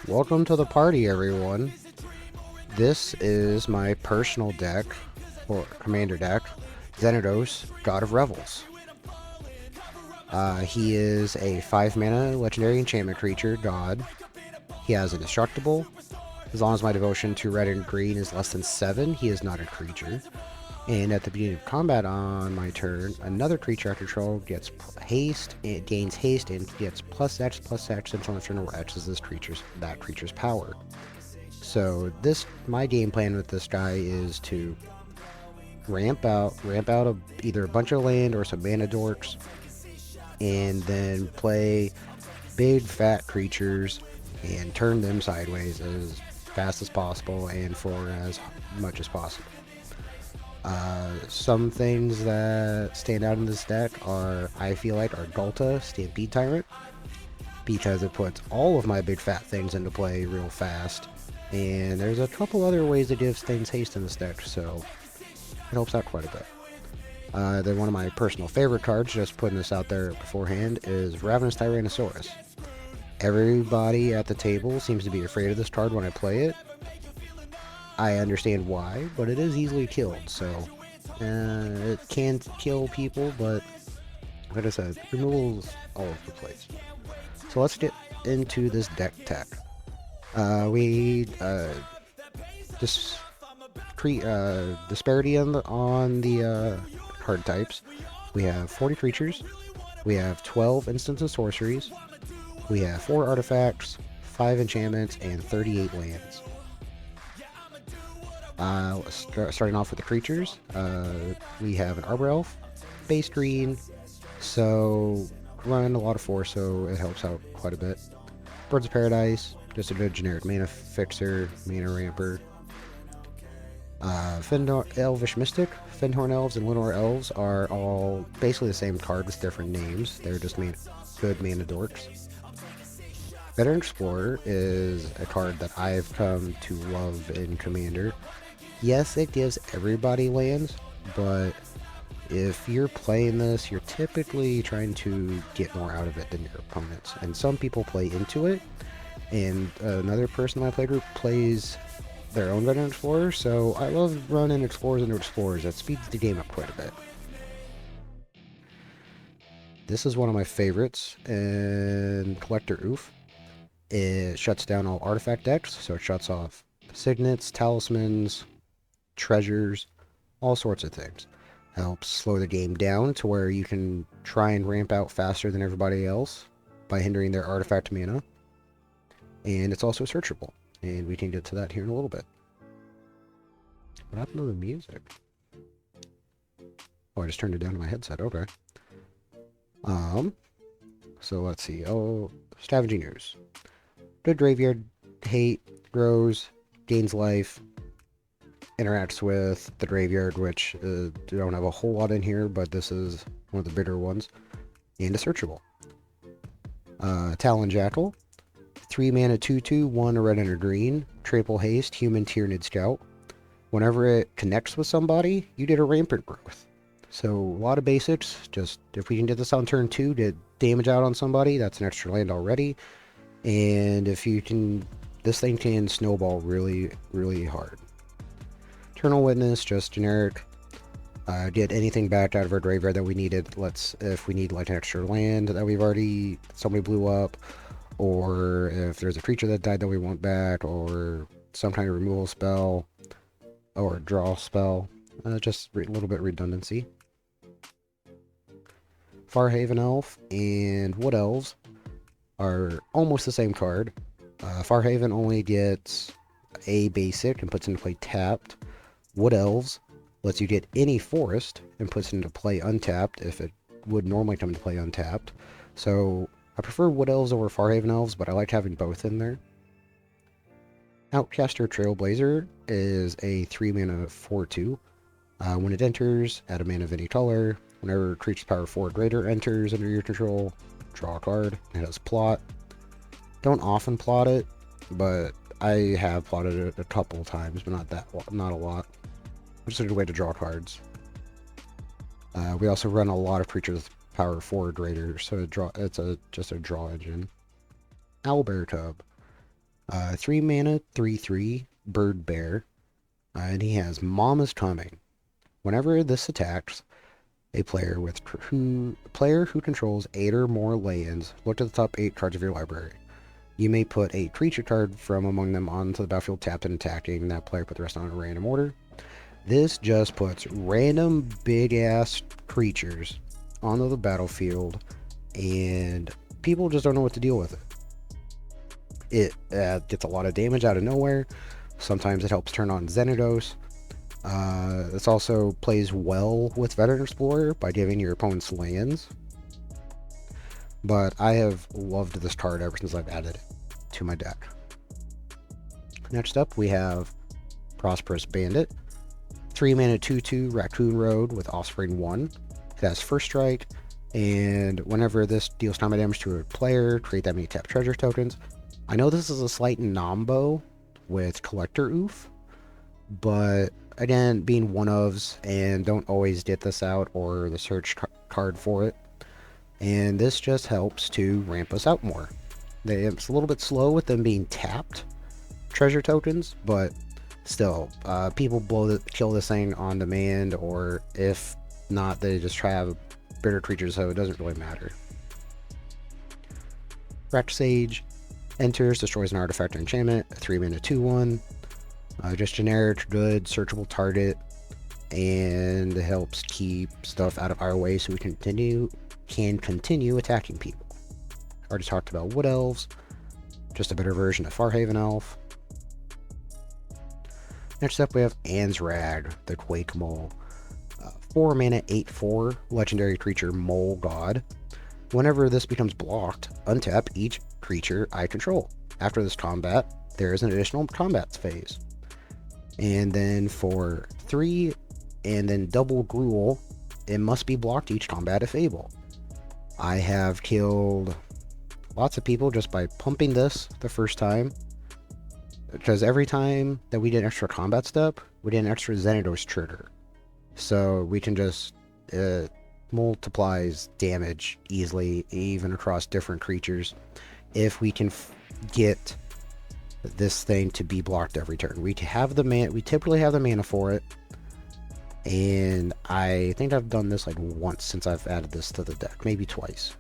Welcome to the party, everyone. This is my personal deck, or commander deck, Xenogos, God of Revels. He is a 5-mana legendary enchantment creature, god. He has indestructible. As long as my devotion to red and green is less than 7, he is not a creature. And at the beginning of combat on my turn, another creature I control gets haste, it gains haste, and gets +X until the turn of X is that creature's power. So my game plan with this guy is to ramp out either a bunch of land or some mana dorks, and then play big fat creatures and turn them sideways as fast as possible and for as much as possible. Some things that stand out in this deck I feel like, are Ghalta, Stampede Tyrant, because it puts all of my big fat things into play real fast, and there's a couple other ways to give things haste in this deck, so it helps out quite a bit. Then one of my personal favorite cards, just putting this out there beforehand, is Ravenous Tyrannosaurus. Everybody at the table seems to be afraid of this card when I play it. I understand why, but it is easily killed, so it can kill people, but like I said, removal's all over the place. So let's get into this deck tech. Disparity on the card types. We have 40 creatures, we have 12 instants and sorceries, we have 4 artifacts, 5 enchantments, and 38 lands. Starting off with the creatures, we have an Arbor Elf, base green, so running a lot of force, so it helps out quite a bit. Birds of Paradise, just a good generic mana fixer, mana ramper. Elvish Mystic, Findhorn Elves, and Lenore Elves are all basically the same card with different names. They're just good mana dorks. Veteran Explorer is a card that I've come to love in Commander. Yes, it gives everybody lands, but if you're playing this, you're typically trying to get more out of it than your opponents. And some people play into it, and another person in my playgroup plays their own Veteran Explorer, so I love running Explorers into Explorers. That speeds the game up quite a bit. This is one of my favorites, and Collector Oof. It shuts down all artifact decks, so it shuts off signets, talismans, treasures, all sorts of things. Helps slow the game down to where you can try and ramp out faster than everybody else by hindering their artifact mana. And it's also searchable, and we can get to that here in a little bit. What happened to the music? Oh, I just turned it down to my headset. Okay. So let's see. Oh, Scavenging Ooze. Good graveyard, hate, grows, gains life, interacts with the graveyard, which don't have a whole lot in here, but this is one of the bigger ones, and a searchable. Talon Jackal, 3 mana 2/2, 1 red and a green, triple haste, human Tyranid Scout. Whenever it connects with somebody, you get a rampant growth. So a lot of basics. Just if we can get this on turn 2 to damage out on somebody, that's an extra land already. And if you can, this thing can snowball really, really hard. Eternal Witness, just generic. Get anything back out of our graveyard that we needed. If we need like an extra land that somebody blew up, or if there's a creature that died that we want back, or some kind of removal spell, or a draw spell. Just a little bit redundancy. Farhaven Elf and Wood Elves are almost the same card. Farhaven only gets a basic and puts into play tapped. Wood Elves lets you get any forest and puts it into play untapped if it would normally come into play untapped. So I prefer Wood Elves over Farhaven Elves, but I like having both in there. Outcaster Trailblazer is a 3 mana 4/2. When it enters, add a mana of any color. Whenever creature's power 4 or greater enters under your control, draw a card. It has plot. Don't often plot it, but I have plotted it a couple times, but not a lot. Just a good way to draw cards. We also run a lot of creatures with power 4 or greater, so it's just a draw engine. Albertub. 3 mana, 3/3, bird bear. And he has Mom is Coming. Whenever this attacks, a player who controls 8 or more lands, look at the top 8 cards of your library. You may put a creature card from among them onto the battlefield tapped and attacking. That player put the rest on a random order. This just puts random big-ass creatures onto the battlefield, and people just don't know what to deal with it. It gets a lot of damage out of nowhere. Sometimes it helps turn on Xenogos. This also plays well with Veteran Explorer by giving your opponents lands. But I have loved this card ever since I've added it to my deck. Next up, we have Prosperous Bandit. 3 mana 2/2 Raccoon Road with Offspring 1. It has First Strike, and whenever this deals combat damage to a player, create that many tap treasure tokens. I know this is a slight nombo with Collector Oof, but again, being one-ofs and don't always get this out or the search card for it. And this just helps to ramp us out more. It's a little bit slow with them being tapped treasure tokens, but still, people kill this thing on demand, or if not, they just try to have bigger creatures, so it doesn't really matter. Wrecked Sage enters, destroys an artifact or enchantment, 3 mana 2/1. Just generic, good, searchable target, and helps keep stuff out of our way so we can continue attacking people. Already talked about Wood Elves, just a better version of Farhaven Elf. Next up, we have Ansrag, the Quake Mole. 4 mana 8/4 legendary creature Mole God. Whenever this becomes blocked, untap each creature I control. After this combat, there is an additional combat phase. And then for 3, and then double Gruel, it must be blocked each combat if able. I have killed lots of people just by pumping this the first time, because every time that we did an extra combat step, we did an extra Xenogos trigger. So we can just multiplies damage easily, even across different creatures, if we can get this thing to be blocked every turn. We typically have the mana for it, and I think I've done this like once since I've added this to the deck, maybe twice.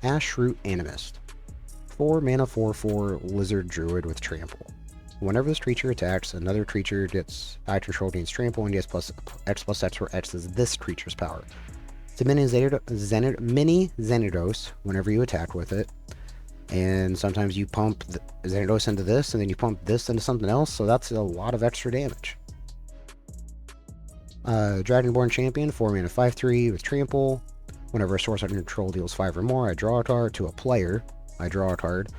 Ashroot Animist. 4 mana 4/4 Lizard Druid with Trample. Whenever this creature attacks, another creature I control gains Trample and gets +X/+X, where X is this creature's power. It's a mini Xenogos whenever you attack with it. And sometimes you pump Xenogos into this, and then you pump this into something else, so that's a lot of extra damage. Dragonborn Champion, 4 mana 5/3 with Trample. Whenever a source I control deals 5 or more, I draw a card. To a player, I draw a card.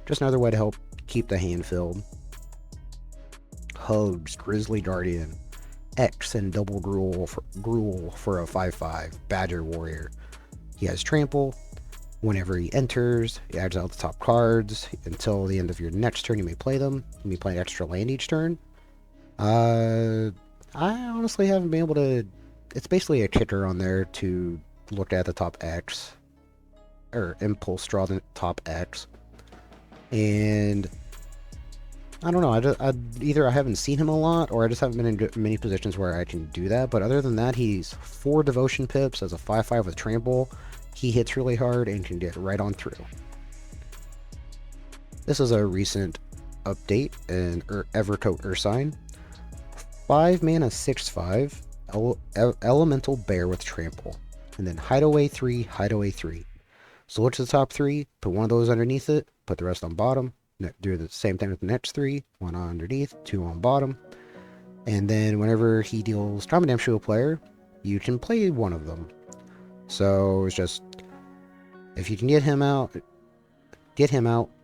Just another way to help keep the hand filled. Hugs, Grizzly Guardian. X and double Gruel for a 5/5. Badger Warrior. He has Trample. Whenever he enters, he adds out the top cards. Until the end of your next turn, you may play them. You may play an extra land each turn. I honestly haven't been able to... It's basically a kicker on there to look at the top X. Or impulse draw the top X. And I don't know, either I haven't seen him a lot, or I just haven't been in many positions where I can do that. But other than that, he's 4 Devotion Pips as a 5/5 with Trample. He hits really hard and can get right on through. This is a recent update in Evercoat Ursine. 5 mana 6/5 Elemental Bear with Trample. And then Hideaway 3, Hideaway 3. So look to the top 3, put one of those underneath it, put the rest on bottom. Do the same thing with the next 3, 1 underneath, 2 on bottom. And then whenever he deals combat damage to a player, you can play one of them. So it's just, if you can get him out,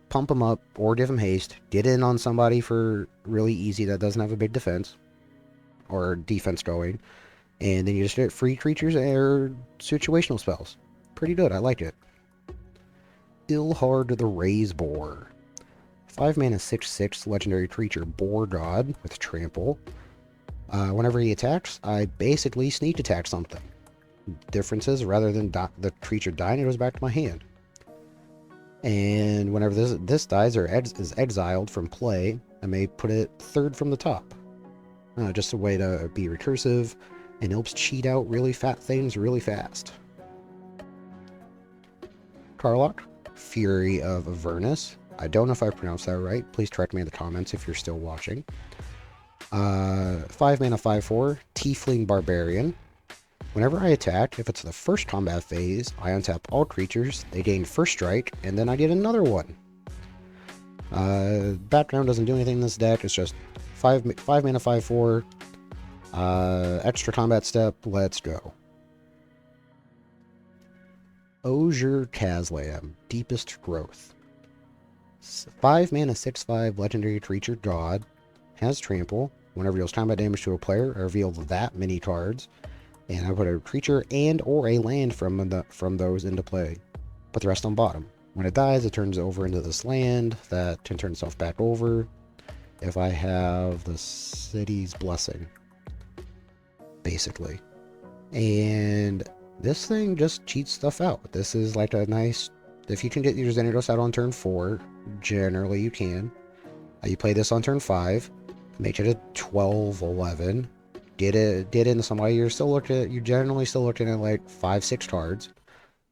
pump him up, or give him haste, get in on somebody for really easy that doesn't have a big defense, or defense going, and then you just get free creatures or situational spells. Pretty good, I like it. Ilhard the Raise Boar. 5 mana 6/6 legendary creature Boar God with Trample. Whenever he attacks, I basically sneak attack something. Difference is, rather than the creature dying, it goes back to my hand. And whenever this dies or is exiled from play, I may put it third from the top. Just a way to be recursive and helps cheat out really fat things really fast. Carlock, Fury of Avernus. I don't know if I pronounced that right. Please correct me in the comments if you're still watching. 5 mana 5/4, Tiefling Barbarian. Whenever I attack, if it's the first combat phase, I untap all creatures, they gain first strike, and then I get another one. Background doesn't do anything in this deck, it's just 5 mana 5/4, extra combat step, let's go. Osier Kazlam, Deepest Growth. 5 mana 6/5 legendary creature god, has trample. Whenever it deals combat damage to a player, I reveal that many cards, and I put a creature and or a land from those into play. Put the rest on bottom. When it dies, it turns over into this land that can turn itself back over if I have the City's Blessing, basically. And this thing just cheats stuff out. This is like a nice, if you can get your Xenogos out on turn 4, generally you can. You play this on turn 5, make it a 12/11. Get into somebody, you're generally still looking at like 5-6 cards.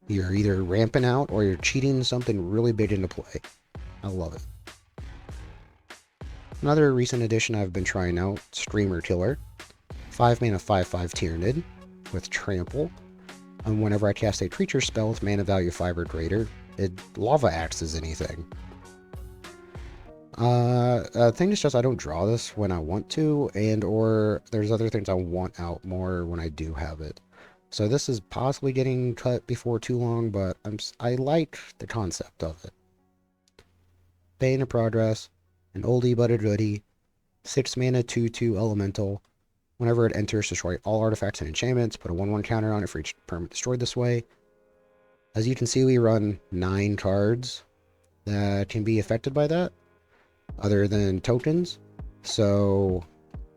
You're either ramping out or you're cheating something really big into play. I love it. Another recent addition I've been trying out, Streamer Killer. 5 mana 5/5 Tyrannid with trample. And whenever I cast a creature spell with mana value 5 or greater, it lava axes anything. Thing is just I don't draw this when I want to, and or there's other things I want out more when I do have it. So this is possibly getting cut before too long, but I like the concept of it. Bane of Progress, an oldie but a goodie, 6 mana 2/2 elemental. Whenever it enters, destroy all artifacts and enchantments, put a 1/1 counter on it for each permanent destroyed this way. As you can see, we run 9 cards that can be affected by that, other than tokens. So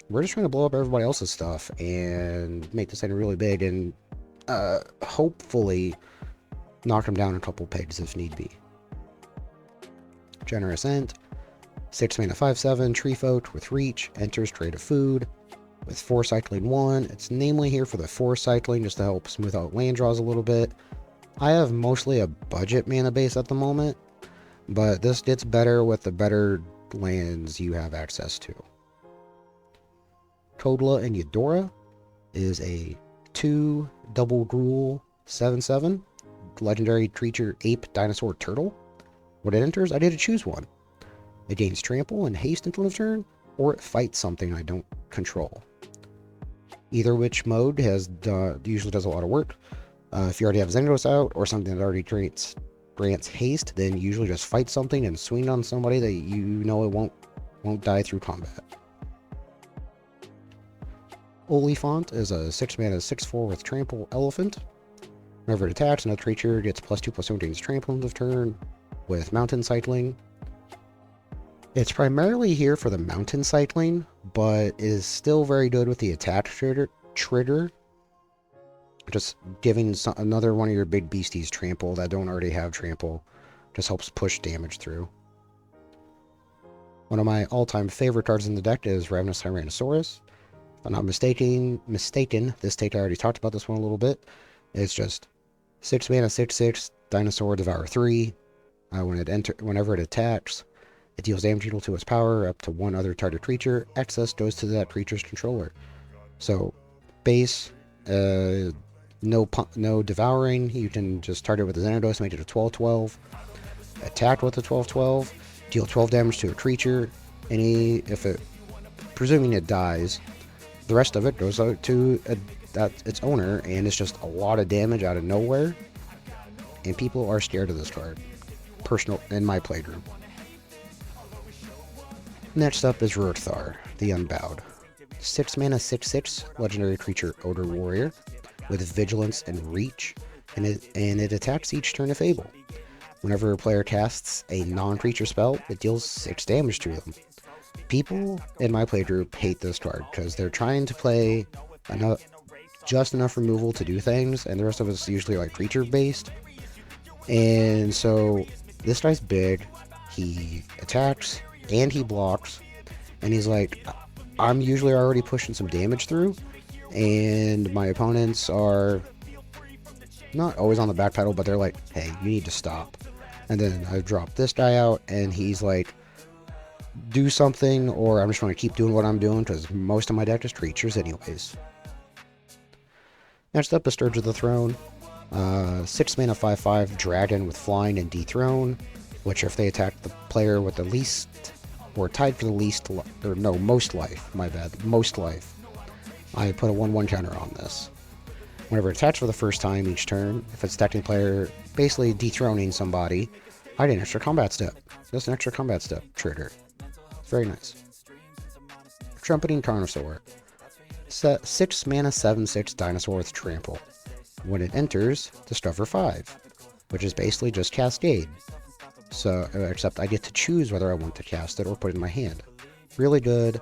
we're just trying to blow up everybody else's stuff and make this thing really big and hopefully knock them down a couple pegs if need be. Generous Ent, 6 mana 5/7 Tree Folk with reach, enters, trade a food with 4 cycling 1. It's namely here for the 4 cycling just to help smooth out land draws a little bit. I have mostly a budget mana base at the moment, but this gets better with the better lands you have access to. Kodla and Eudora is a 2 double Gruul 7/7 legendary creature ape dinosaur turtle. When it enters, I get to choose one. It gains trample and haste until end of turn, or it fights something I don't control. Either which mode usually does a lot of work. If you already have Xenogos out or something that already grants haste, then usually just fight something and swing on somebody that you know it won't die through combat. Oliphant is a 6 mana 6/4 with trample elephant. Whenever it attacks, another creature gets +2/+1 gains trample end of turn with mountain cycling. It's primarily here for the mountain cycling, but is still very good with the attack trigger. Just giving another one of your big beasties trample that don't already have trample just helps push damage through. One of my all-time favorite cards in the deck is Ravenous Tyrannosaurus. If I'm not mistaken, this take I already talked about this one a little bit. It's just 6 mana 6/6 Dinosaur Devour 3. Whenever it attacks, it deals damage equal to its power up to 1 other target creature. Excess goes to that creature's controller. So base, no devouring. You can just target with the Xenogos, make it a 12/12. Attack with a 12/12. Deal 12 damage to a creature. Presuming it dies, the rest of it goes out to its owner, and it's just a lot of damage out of nowhere. And people are scared of this card. In my playgroup. Next up is Rurthar, the Unbowed. 6 mana 6/6 legendary creature Odor Warrior with vigilance and reach, and it attacks each turn if able. Whenever a player casts a non-creature spell, it deals 6 damage to them. People in my playgroup hate this card because they're trying to play just enough removal to do things, and the rest of it's usually like creature based. And so This guy's big, he attacks, and he blocks, and he's like, I'm usually already pushing some damage through, and my opponents are not always on the back pedal, but they're like, hey, you need to stop. And then I drop this guy out, and he's like, do something, or I'm just going to keep doing what I'm doing, because most of my deck is creatures anyways. Next up is Scourge of the Throne. 6 mana 5/5 dragon with flying and dethrone, which if they attack the player with the least, or tied for the least, or no, most life, my bad, most life, I put a 1/1 counter on this. Whenever it attacks for the first time each turn, if it's attacking player basically dethroning somebody, I get an extra combat step. Just an extra combat step trigger. It's very nice. Trumpeting Carnosaur. 6 mana 7/6 dinosaur with trample. When it enters, discover 5, which is basically just Cascade. So, except I get to choose whether I want to cast it or put it in my hand. Really good.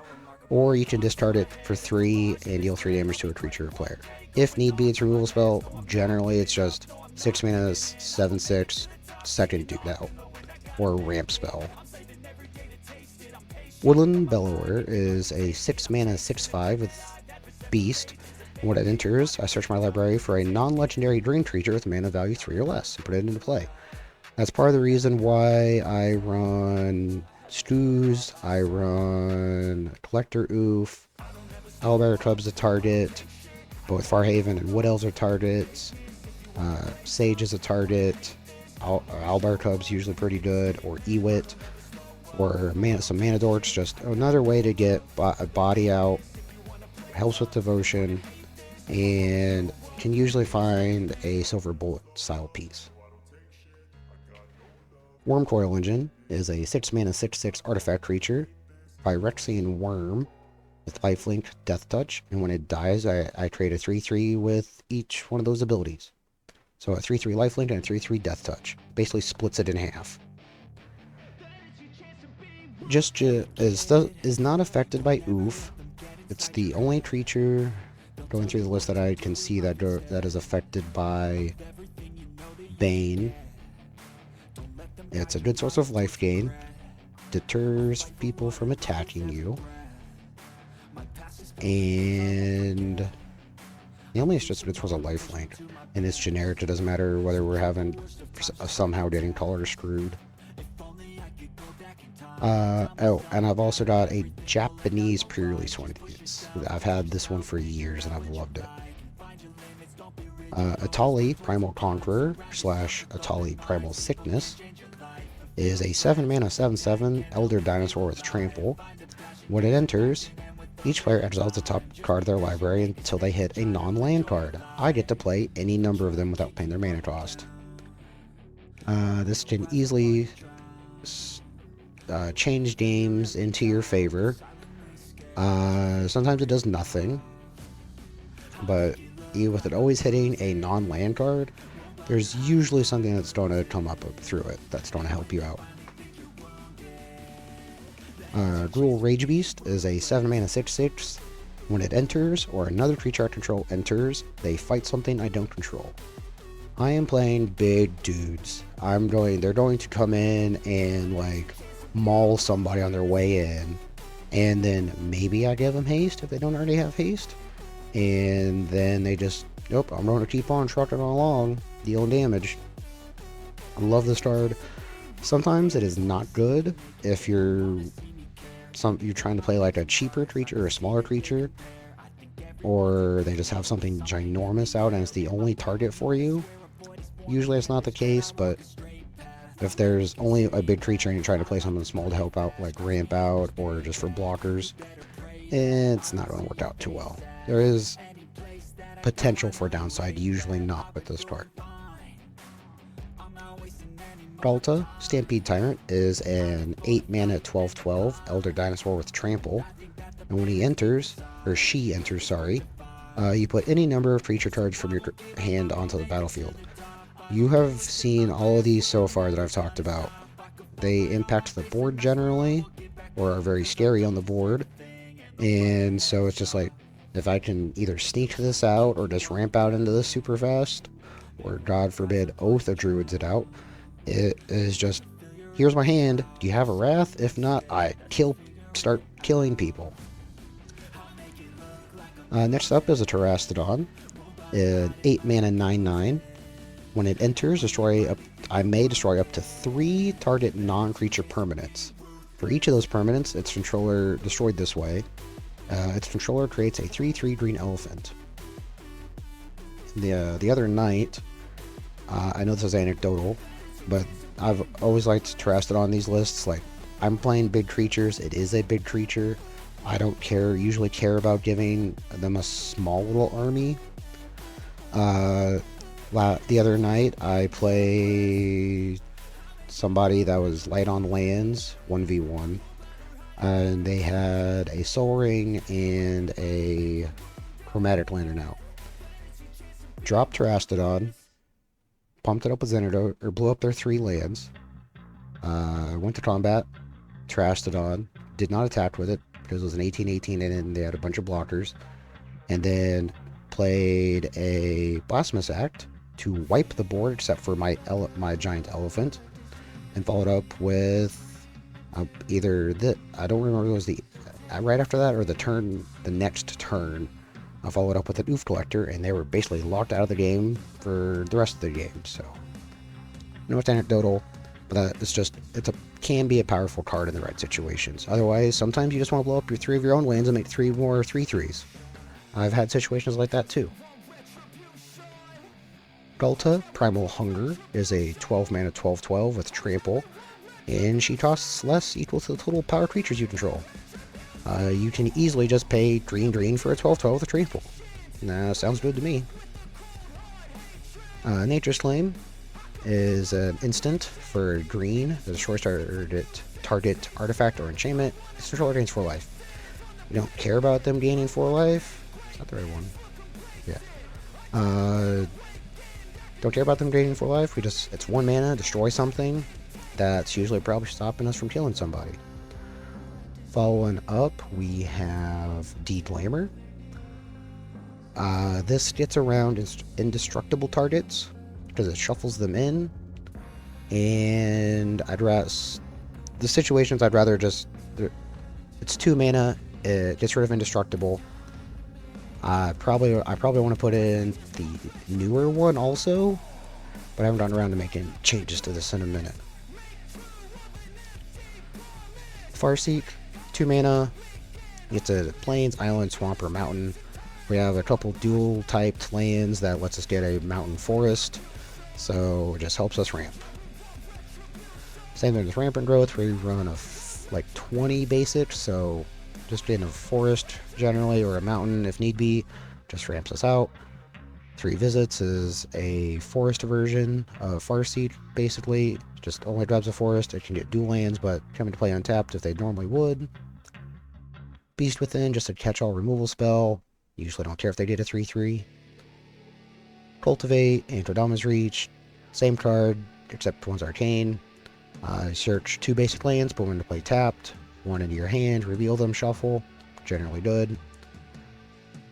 Or you can discard it for 3 and deal 3 damage to a creature or player. If need be, it's a removal spell. Generally, it's just 6 mana 7/6 second dude out, or ramp spell. Woodland Bellower is a 6 mana 6/5 with Beast. When it enters, I search my library for a non-legendary green creature with mana value 3 or less and put it into play. That's part of the reason why I run Stews, I run Collector Oof, Owlbear Club's a target, both Farhaven and Wood Elves are targets, Sage is a target, Owlbear Club's usually pretty good, or Ewit, or some Mana Dorks, just another way to get a body out, helps with devotion, and can usually find a silver bullet style piece. Wormcoil Engine is a 6 mana 6/6 artifact creature, Phyrexian Worm with lifelink, death touch, and when it dies, I create a 3/3 with each one of those abilities. So a 3/3 lifelink and a 3/3 death touch. Basically splits it in half. Is not affected by Oof. It's the only creature going through the list that I can see that is affected by Bane. It's a good source of life gain. Deters people from attacking you. And normally it's just a good source of lifelink. And it's generic. It doesn't matter whether we're having somehow getting color screwed. And I've also got a Japanese pre-release one of these. I've had this one for years and I've loved it. Atali Primal Conqueror / Atali Primal Sickness is a 7 mana 7/7 Elder Dinosaur with Trample. When it enters, each player exiles the top card of their library until they hit a non-land card. I get to play any number of them without paying their mana cost. This can easily change games into your favor. Sometimes it does nothing, but even with it always hitting a non-land card, there's usually something that's going to come up through it that's going to help you out. Gruul Rage Beast is a 7 mana 6/6. When it enters, or another creature I control enters, they fight something I don't control. I am playing big dudes. They're going to come in and like maul somebody on their way in, and then maybe I give them haste if they don't already have haste, and then they just, nope, I'm going to keep on trucking along, dealing damage. I love this card. Sometimes it is not good if you're trying to play like a cheaper creature or a smaller creature, or they just have something ginormous out and it's the only target for you. Usually it's not the case, but if there's only a big creature and you're trying to play something small to help out, like ramp out or just for blockers, it's not going to work out too well. There is potential for downside, usually not with this card. Galta, Stampede Tyrant, is an 8 mana 12/12 Elder Dinosaur with Trample, and when he enters, or she enters, sorry, you put any number of creature cards from your hand onto the battlefield. You have seen all of these so far that I've talked about. They impact the board generally, or are very scary on the board, and so it's just like, if I can either sneak this out, or just ramp out into this super fast, or God forbid, Oath of Druids it out, It is just, here's my hand. Do you have a wrath? If not, I start killing people. Next up is a Terastodon, an 8 mana 9/9. When it enters, I may destroy up to 3 target non-creature permanents. For each of those permanents, its controller destroyed this way. Its controller creates a 3/3 green elephant. The other night, I know this is anecdotal, but I've always liked Terastodon on these lists. Like, I'm playing big creatures. It is a big creature. I don't usually care about giving them a small little army. The other night, I played somebody that was light on lands, 1v1, and they had a Soul Ring and a Chromatic Lantern out. Dropped Terastodon, pumped it up with Xenogos, or blew up their 3 lands, went to combat, Terastodon, did not attack with it, because it was an 18/18 and they had a bunch of blockers, and then played a Blasphemous Act to wipe the board except for my giant elephant, and followed up with I don't remember if it was the right after that or the next turn. I followed up with an Oof Collector, and they were basically locked out of the game for the rest of the game. So, I know it's anecdotal, but can be a powerful card in the right situations. Otherwise, sometimes you just want to blow up your 3 of your own lands and make 3 more 3/3s. I've had situations like that too. Gulta, Primal Hunger, is a 12 mana 12/12 with Trample, and she costs less equal to the total power creatures you control. You can easily just pay green for a 12/12 with Trample. Sounds good to me. Nature's Claim is an instant for green that destroys target artifact or enchantment. Its controller gains 4 life. You don't care about them gaining 4 life. Is that the right one? Yeah. Don't care about them gaining 4 life. It's 1 mana, destroy something. That's usually probably stopping us from killing somebody. Following up, we have Declaimer. This gets around indestructible targets because it shuffles them in, and the situations I'd rather it's 2 mana, it gets rid of indestructible. I probably want to put in the newer one also, but I haven't gotten around to making changes to this in a minute. Farseek, 2 mana, it's a plains, island, swamp, or mountain. We have a couple dual typed lands that lets us get a mountain forest, so it just helps us ramp. Same thing with rampant growth, we run like 20 basics, so just getting a forest generally, or a mountain if need be, just ramps us out. 3 visits is a forest version of Farseek, basically. Just only grabs a forest. It can get dual lands, but come into play untapped if they normally would. Beast Within, just a catch-all removal spell. Usually don't care if they get a 3/3. Cultivate, Ankodama's Reach. Same card, except one's arcane. Search 2 basic lands, put one into play tapped. 1 into your hand, reveal them, shuffle. Generally good.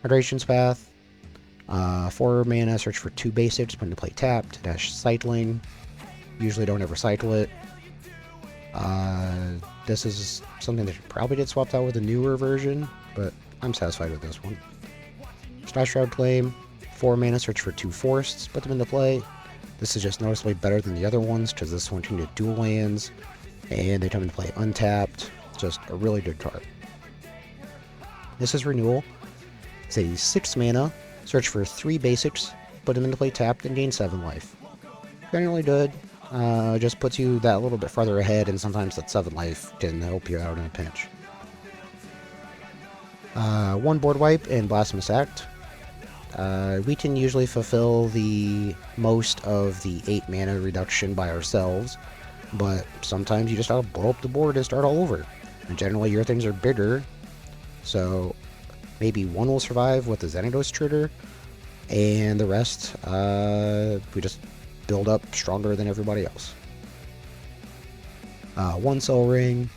Migration's Path. 4 mana, search for 2 basics, put into play tapped. Dash cycling. Usually don't ever cycle it. This is something that should probably get swapped out with a newer version, but I'm satisfied with this one. Sky Shroud Claim. 4 mana, search for 2 forests, put them into play. This is just noticeably better than the other ones, because this one can get dual lands, and they come into play untapped. Just a really good card. This is Renewal. It's a 6 mana, search for 3 basics, put them into play tapped, and gain 7 life. Generally good. Just puts you that little bit farther ahead, and sometimes that 7 life can help you out in a pinch. 1 board wipe and Blasphemous Act. We can usually fulfill the most of the 8 mana reduction by ourselves, but sometimes you just gotta blow up the board and start all over. And generally your things are bigger, so maybe 1 will survive with the Xenogos trigger, and the rest, we just build up stronger than everybody else. 1 Soul Ring,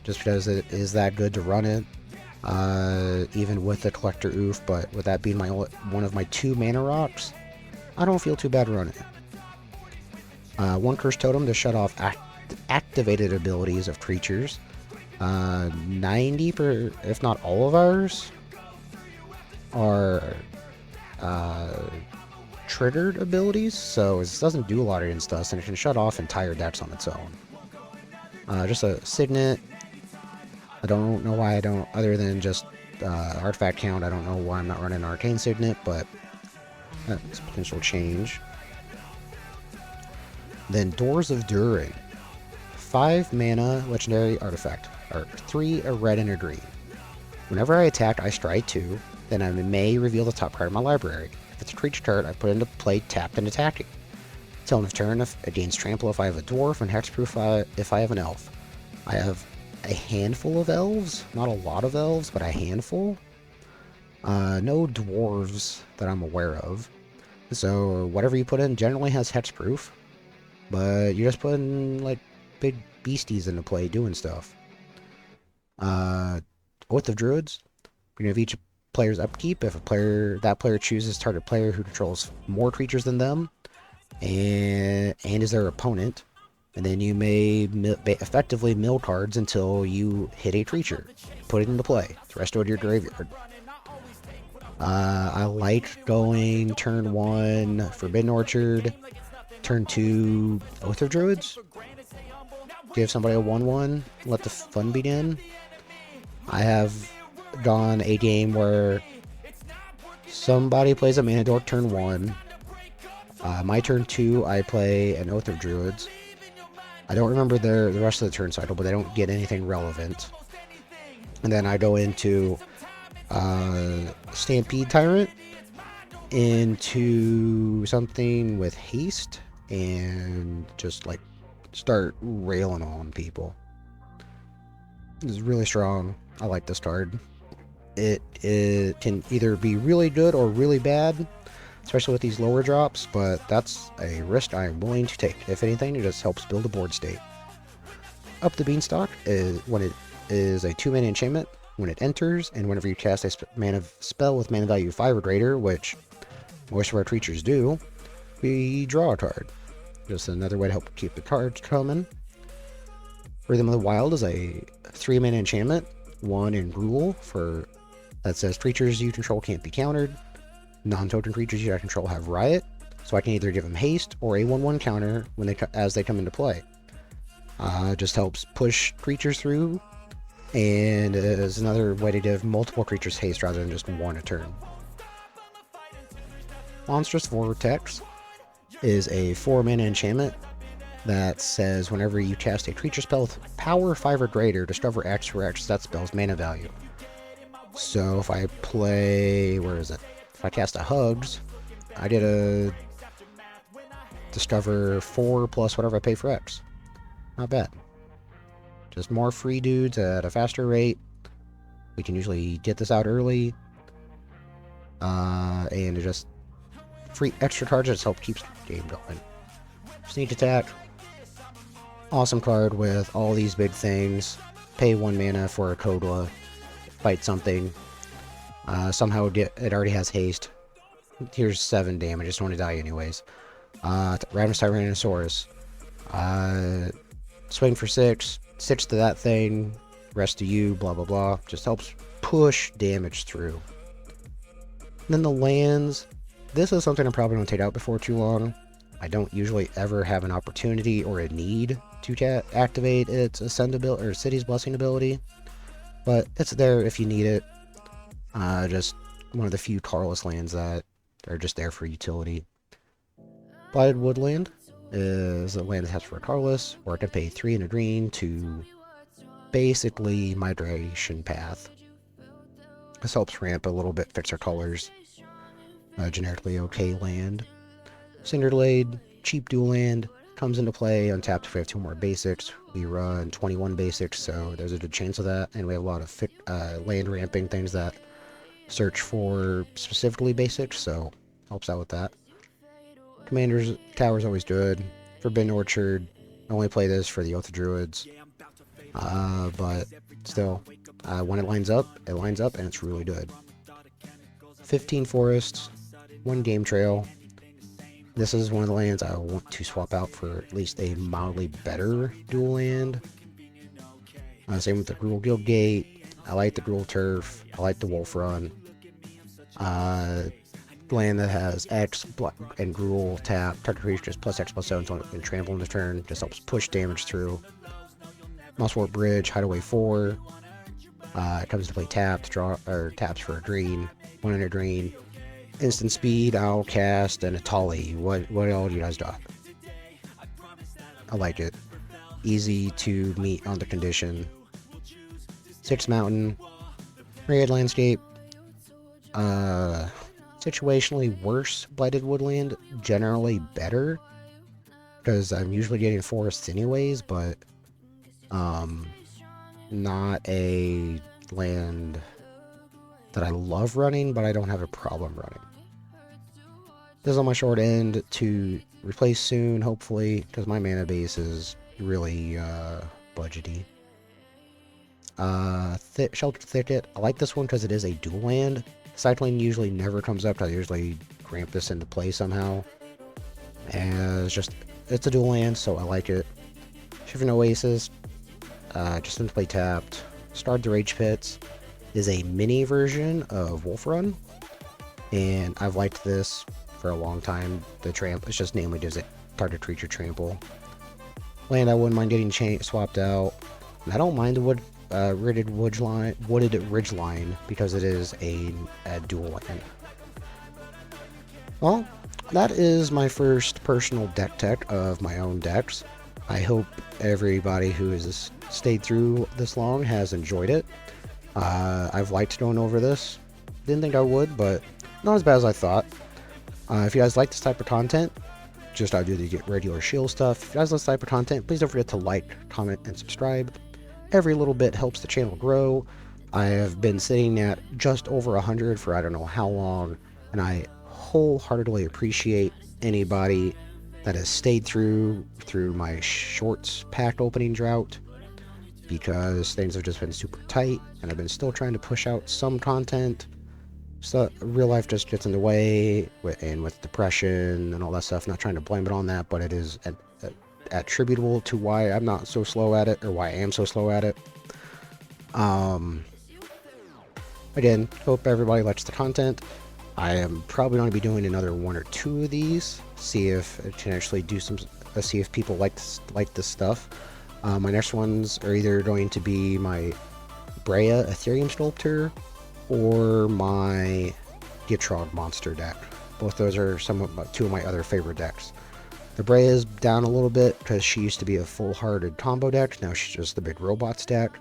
just because it is that good to run it, even with the Collector Oof, but with that being one of my 2 mana rocks, I don't feel too bad running it. One curse totem to shut off activated abilities of creatures. 90 if not all of ours are triggered abilities, so it doesn't do a lot of insta, and it can shut off entire decks on its own. Just a signet. I don't know why I don't, other than just artifact count, I don't know why I'm not running arcane signet, but that's a potential change. Then Doors of Durin. 5 mana legendary artifact. Or 3 a red and a green. Whenever I attack, I strike 2. Then I may reveal the top card of my library. If it's a creature card, I put it into play tapped and attacking. Till end of turn, it gains trample if I have a dwarf, and hexproof if I have an elf. I have a handful of elves. Not a lot of elves, but a handful. No dwarves that I'm aware of. So whatever you put in generally has hexproof. But you're just putting, like, big beasties into play doing stuff. Oath of Druids. You're gonna have each player's upkeep. If that player chooses target player who controls more creatures than them, and is their opponent, and then you may effectively mill cards until you hit a creature. Put it into play. The rest go to your graveyard. I like going turn 1 Forbidden Orchard, turn 2 Oath of Druids. Give somebody a 1/1, let the fun begin. I have gone a game where somebody plays a Mana Dork turn 1. My turn 2, I play an Oath of Druids. I don't remember the rest of the turn cycle, but I don't get anything relevant. And then I go into Stampede Tyrant, into something with haste, and just like start railing on people. This is really strong. I like this card. It can either be really good or really bad, especially with these lower drops, but that's a risk I am willing to take. If anything, it just helps build a board state. Up the Beanstalk is when it is a 2-mana enchantment. When it enters, and whenever you cast a spell with mana value 5 or greater, which most of our creatures do, we draw a card. Just another way to help keep the cards coming. Rhythm of the Wild is a 3-mana enchantment, 1 in rule that says creatures you control can't be countered. Non-token creatures you control have Riot, so I can either give them haste or a 1/1 counter as they come into play. Just helps push creatures through, and is another way to give multiple creatures haste rather than just one a turn. Monstrous Vortex is a 4-mana enchantment that says whenever you cast a creature spell with power 5 or greater, discover X for X that spell's mana value. So if I play, where is it? If I cast a Hugs, I get a discover 4 plus whatever I pay for X. Not bad. Just more free dudes at a faster rate. We can usually get this out early. And it just free extra cards just help keep the game going. Sneak Attack. Awesome card with all these big things. Pay 1 mana for a Kodla. Fight something. Somehow it already has haste. Here's 7 damage. I just want to die anyways. Ravenous Tyrannosaurus. Swing for 6. 6 to that thing. Rest to you. Blah, blah, blah. Just helps push damage through. And then the lands. This is something I'm probably going to take out before too long. I don't usually ever have an opportunity or a need to activate its Ascend ability or City's Blessing ability. But it's there if you need it. Just one of the few colorless lands that are just there for utility. Blighted Woodland is a land that has for a colorless, or I can pay 3 and a green to basically Migration Path. This helps ramp a little bit, fix our colors. Generically okay land. Cinderblade, cheap dual land, comes into play untapped if we have 2 more basics. We run 21 basics, so there's a good chance of that, and we have a lot of land ramping things that search for specifically basics, so helps out with that. Commander's Tower is always good. Forbidden Orchard, I only play this for the Oath of Druids, but still, when it lines up, and it's really good. 15 forests, 1 game trail. This is one of the lands I want to swap out for at least a mildly better dual land. Same with the Gruul Guild Gate. I like the Gruul Turf. I like the Wolf Run. Land that has X and Gruul tap. Target creature just plus X plus 7 and trample in the turn. Just helps push damage through. Mosswort Bridge, Hideaway 4. It comes to play tapped, draw or taps for a green, 1 green, instant speed, Owlcast, and a Tolly. What all do you guys got? I like it. Easy to meet on the condition. 6 mountain, Red Landscape. Situationally worse Blighted Woodland, generally better, because I'm usually getting forests anyways, but not a land that I love running, but I don't have a problem running. This is on my short end to replace soon, hopefully, because my mana base is really budgety. Sheltered Thicket. I like this one because it is a dual land. Cycling usually never comes up. I usually ramp this into play somehow. And it's a dual land, so I like it. Shivering Oasis. Just into play tapped. Starred the Rage Pits is a mini version of Wolf Run, and I've liked this for a long time. The trample, it's just namely gives it target creature trample. Land I wouldn't mind getting swapped out. And I don't mind the wooded ridgeline because it is a dual land. Well, that is my first personal deck tech of my own decks. I hope everybody who has stayed through this long has enjoyed it. I've liked going over this. Didn't think I would, but not as bad as I thought. If you guys like this type of content, just I do the regular shield stuff. If you guys like this type of content, please don't forget to like, comment, and subscribe. Every little bit helps the channel grow. I have been sitting at just over 100 for I don't know how long, and I wholeheartedly appreciate anybody that has stayed through my shorts pack opening drought, because things have just been super tight, and I've been still trying to push out some content. So real life just gets in the way, and with depression and all that stuff. Not trying to blame it on that, but it is attributable to why I'm not so slow at it, or why I am so slow at it. Again, hope everybody likes the content. I am probably going to be doing another 1 or 2 of these, see if it can actually do some, see if people like this stuff. My next ones are either going to be my Brea Ethereum Sculptor or my Gitrog Monster deck. Both those are two of my other favorite decks. The Brea is down a little bit because she used to be a full-hearted combo deck. Now she's just the big robots deck.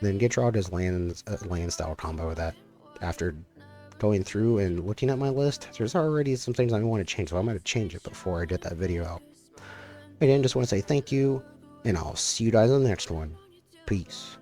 Then Gitrog is land style combo that after going through and looking at my list, there's already some things I want to change, so I'm going to change it before I get that video out. Again, just want to say thank you, and I'll see you guys on the next one. Peace.